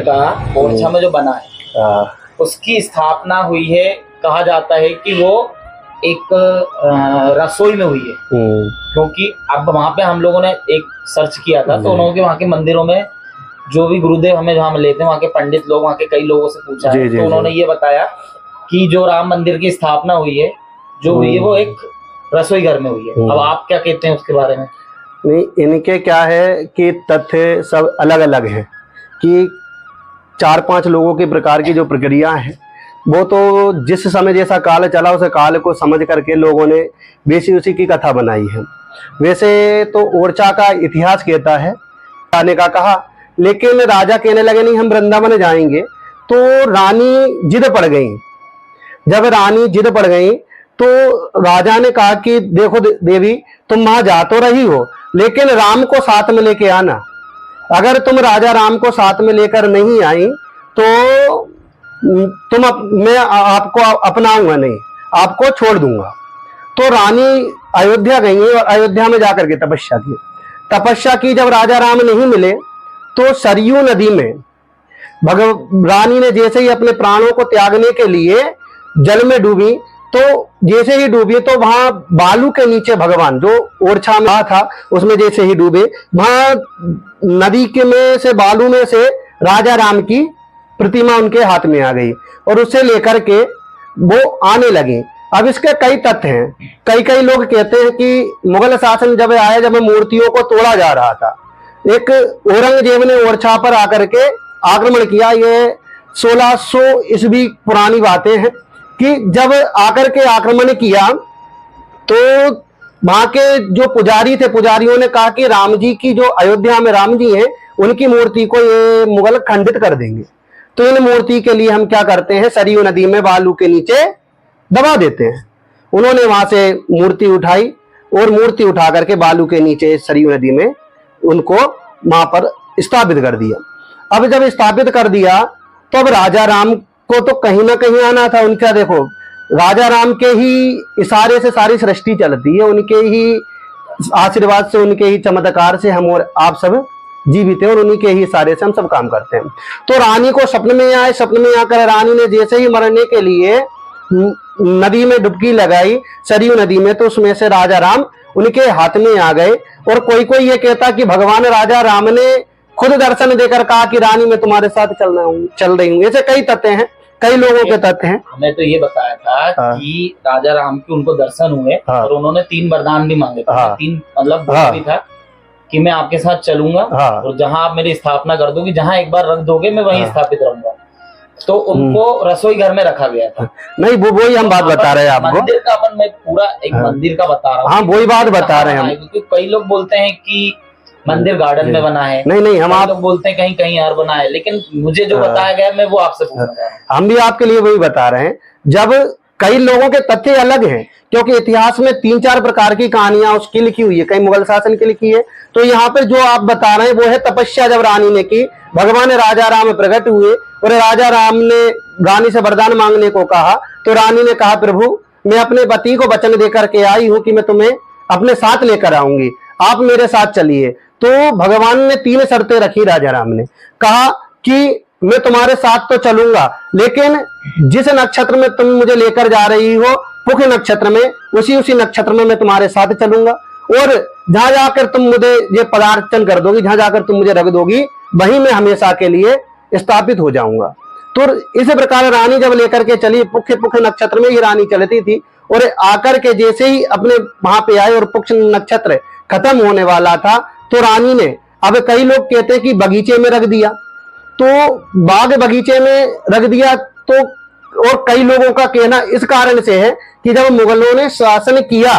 का ओरछा में जो बना है उसकी स्थापना हुई है। कहा जाता है कि वो एक रसोई में हुई है, क्योंकि अब वहां पे हम लोगों ने एक सर्च किया था तो उन्होंने वहां के मंदिरों में जो भी गुरुदेव हमें जहाँ लेते हैं वहाँ के पंडित लोग, वहाँ के कई लोगों से पूछा है तो उन्होंने ये बताया कि जो राम मंदिर की स्थापना हुई है जो हुई है वो एक रसोई घर में हुई है। अब आप क्या कहते हैं उसके बारे में? नहीं, इनके क्या है कि तथ्य सब अलग अलग हैं कि 4-5 लोगों के प्रकार की जो प्रक्रिया है वो तो जिस समय जैसा काल चला उस काल को समझ करके लोगों ने बेसी उसी की कथा बनाई है। वैसे तो ओरछा का इतिहास कहता है आने का कहा, लेकिन राजा कहने लगे नहीं हम वृंदावन जाएंगे, तो रानी जिद पड़ गई। जब रानी जिद पड़ गई तो राजा ने कहा कि देखो देवी, तुम वहां जा तो रही हो लेकिन राम को साथ में लेके आना। अगर तुम राजा राम को साथ में लेकर नहीं आई तो मैं आपको अपनाऊंगा नहीं, आपको छोड़ दूंगा। तो रानी अयोध्या गई और अयोध्या में जाकर के तपस्या की। जब राजा राम नहीं मिले तो सरयू नदी में रानी ने जैसे ही अपने प्राणों को त्यागने के लिए जल में डूबी, तो जैसे ही डूबी तो वहां बालू के नीचे भगवान जो ओरछा में था उसमें जैसे ही डूबे, वहां नदी के में से बालू में से राजा राम की प्रतिमा उनके हाथ में आ गई और उससे लेकर के वो आने लगे। अब इसके कई तथ्य हैं। कई लोग कहते हैं कि मुगल शासन जब आया, जब मूर्तियों को तोड़ा जा रहा था, एक औरंगजेब ने ओरछा पर आकर के आक्रमण किया। ये 1600 ईस्वी पुरानी बातें हैं कि जब आकर के आक्रमण किया तो वहां के जो पुजारी थे, पुजारियों ने कहा कि राम जी की जो अयोध्या में राम जी हैं उनकी मूर्ति को ये मुगल खंडित कर देंगे, तो इन मूर्ति के लिए हम क्या करते हैं, सरयू नदी में बालू के नीचे दबा देते हैं। उन्होंने वहां से मूर्ति उठाई और मूर्ति उठा करके बालू के नीचे सरयू नदी में उनको वहां पर स्थापित कर दिया। अब जब स्थापित कर दिया तो अब राजा राम को तो कहीं ना कहीं आना था। उनका देखो, राजा राम के ही इशारे से सारी सृष्टि चलती है, उनके ही आशीर्वाद से, उनके ही चमत्कार से हम और आप सब जीवित हैं और उन्हीं के ही इशारे से हम सब काम करते हैं। तो रानी को सपने में आए, सपने में आकर रानी ने जैसे ही मरने के लिए नदी में डुबकी लगाई, सरयू नदी में, तो उसमें से राजा राम उनके हाथ में आ गए। और कोई ये कहता कि भगवान राजा राम ने खुद दर्शन देकर कहा कि रानी मैं तुम्हारे साथ चल रही हूँ। ऐसे कई तथ्य हैं, कई लोगों के तथ्य हैं। हमें तो ये बताया था कि राजा राम के उनको दर्शन हुए और उन्होंने 3 वरदान भी मांगे थे। 3 मतलब भी था कि मैं आपके साथ चलूंगा और जहां आप मेरी स्थापना कर दोगे, जहां एक बार रख दोगे मैं वहीं स्थापित रहूंगा। तो उनको रसोई घर में रखा गया था। नहीं, वो ही हम बात बता रहे हैं आपको। मंदिर का मैं पूरा एक मंदिर का बता रहा हूँ। हाँ, वही बात बता रहे हैं हम। क्योंकि कई लोग बोलते हैं कि मंदिर गार्डन में बना है। नहीं, हम आप लोग बोलते हैं कहीं कहीं और बना है, लेकिन मुझे जो बताया गया मैं वो आपसे पूछ रहा हूं। हम भी आपके लिए वही बता रहे हैं। जब कई लोगों के तथ्य अलग हैं, क्योंकि इतिहास में 3-4 प्रकार की कहानियां उसकी लिखी हुई है, कई मुगल शासन की लिखी है। तो यहाँ पर जो आप बता रहे हैं वो है तपस्या जब रानी ने की, भगवान राजा राम प्रकट हुए और राजा राम ने रानी से वरदान मांगने को कहा। तो रानी ने कहा प्रभु मैं अपने पति को वचन देकर के आई हूं कि मैं तुम्हें अपने साथ लेकर आऊंगी, आप मेरे साथ चलिए। तो भगवान ने 3 शर्तें रखी। राजा राम ने कहा कि मैं तुम्हारे साथ तो चलूंगा, लेकिन जिस नक्षत्र में तुम मुझे लेकर जा रही हो, पुख नक्षत्र में, उसी नक्षत्र में मैं तुम्हारे साथ चलूंगा और जहां जाकर तुम मुझे ये पदार्चन कर दोगी, जहां जाकर तुम मुझे रख दोगी, वहीं मैं हमेशा के लिए स्थापित हो जाऊंगा। तो इस प्रकार रानी जब लेकर के चली, पुख नक्षत्र में ही रानी चलती थी और आकर के जैसे ही अपने वहां पे आए और पुख नक्षत्र खत्म होने वाला था तो रानी ने, अब कई लोग कहते हैं कि बगीचे में रख दिया, तो बाग बगीचे में रख दिया। तो और कई लोगों का कहना इस कारण से है कि जब मुगलों ने शासन किया,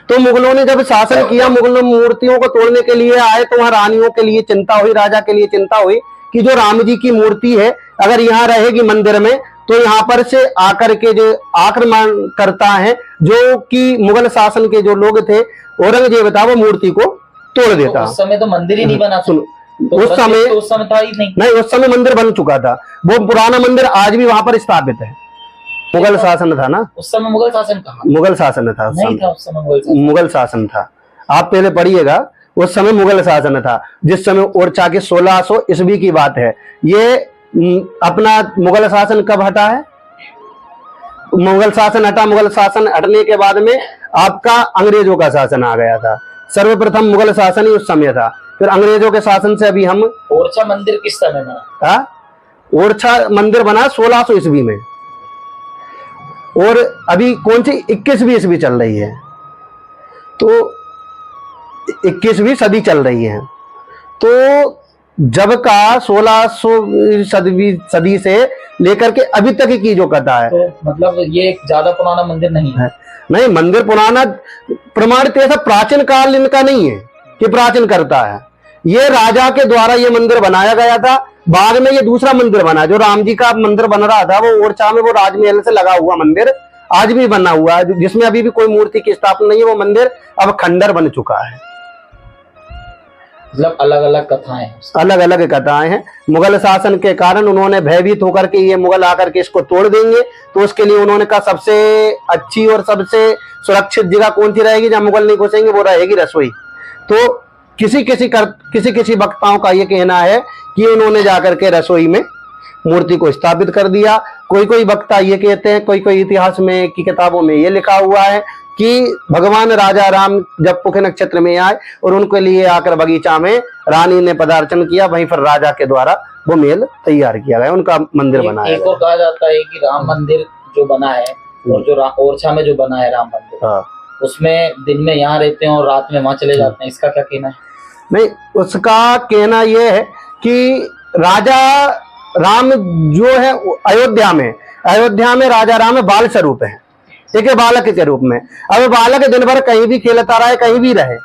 तो मुगलों ने जब शासन किया, मुगलों मूर्तियों को तोड़ने के लिए आए, तो वहां रानियों के लिए चिंता हुई, राजा के लिए चिंता हुई कि जो राम जी की मूर्ति है अगर यहाँ रहेगी मंदिर में तो यहाँ पर से आकर के जो आक्रमण करता है, जो कि मुगल शासन के जो लोग थे, औरंगजेब था, वो मूर्ति को तोड़ देता। तो उस समय तो मंदिर ही नहीं बना। सुनो, उस समय था ही नहीं, उस समय मंदिर बन चुका था। वो पुराना मंदिर आज भी वहां पर स्थापित है। मुगल शासन था ना उस समय, मुगल शासन कहाँ? मुगल शासन था, नहीं था उस समय, मुगल शासन था। आप पहले पढ़िएगा, उस समय मुगल शासन था, जिस समय ओरछा के 1600 ईस्वी की बात है। ये अपना मुगल शासन कब हटा है? मुगल शासन हटा, मुगल शासन हटने के बाद में आपका अंग्रेजों का शासन आ गया था। सर्वप्रथम मुगल शासन ही उस समय था, फिर अंग्रेजों के शासन से अभी हम। ओरछा मंदिर किस समय बना? ओरछा मंदिर बना 1600 ईस्वी में, और अभी कौन सी 21वीं ईस्वी चल रही है, तो 21वीं सदी चल रही है। तो जब का 1600 सदी से लेकर के अभी तक की जो कथा है, तो मतलब ये एक ज्यादा पुराना मंदिर नहीं है? नहीं, मंदिर पुराना प्रमाणित ऐसा प्राचीन काल इनका नहीं है कि प्राचीन करता है। ये राजा के द्वारा ये मंदिर बनाया गया था। बाद में ये दूसरा मंदिर बना, जो राम जी का मंदिर बन रहा था, वो ओरछा में वो राजमहल से लगा हुआ मंदिर आज भी बना हुआ है, जिसमें अभी भी कोई मूर्ति की स्थापना नहीं है। वो मंदिर अब खंडर बन चुका है। मतलब अलग अलग कथाएं हैं, अलग अलग कथाएं हैं। मुगल शासन के कारण उन्होंने भयभीत होकर के ये मुगल आकर के इसको तोड़ देंगे, तो उसके लिए उन्होंने कहा सबसे अच्छी और सबसे सुरक्षित जगह कौन सी रहेगी जहां मुगल नहीं घुसेंगे, वो रहेगी रसोई। तो किसी वक्ताओं का ये कहना है कि उन्होंने जाकर के रसोई में मूर्ति को स्थापित कर दिया। कोई वक्ता ये कहते हैं, कोई इतिहास में की किताबों में ये लिखा हुआ है कि भगवान राजा राम जब पुखे नक्षत्र में आए और उनके लिए आकर बगीचा में रानी ने पदार्चन किया, वहीं पर राजा के द्वारा वो महल तैयार किया गया, उनका मंदिर बनाया एक और कहा जाता है कि राम मंदिर जो बना है और जो ओरछा में जो बना है राम मंदिर, उसमें दिन में यहाँ रहते हैं और रात में वहां चले जाते हैं, इसका क्या कहना है? नहीं, उसका कहना यह है कि राजा राम जो है अयोध्या में राजा राम बाल स्वरूप है, एक बालक के रूप में। अब बालक दिन भर कहीं भी खेलता रहे, कहीं भी रहे,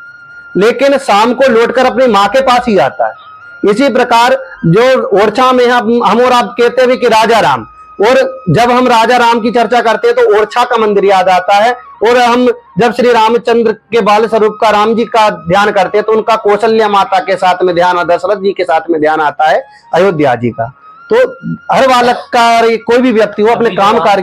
लेकिन शाम को लौटकर अपनी माँ के पास ही आता है। इसी प्रकार जो ओरछा में हम और आप कहते हैं कि राजा राम, और जब हम राजा राम की चर्चा करते हैं तो ओरछा का मंदिर याद आता है, और हम जब श्री रामचंद्र के बाल स्वरूप का राम जी का ध्यान करते हैं तो उनका कौशल्या माता के साथ में ध्यान और दशरथ जी के साथ में ध्यान आता है अयोध्या जी का। तो हर बालक का, कोई भी व्यक्ति हो अपने काम कार्य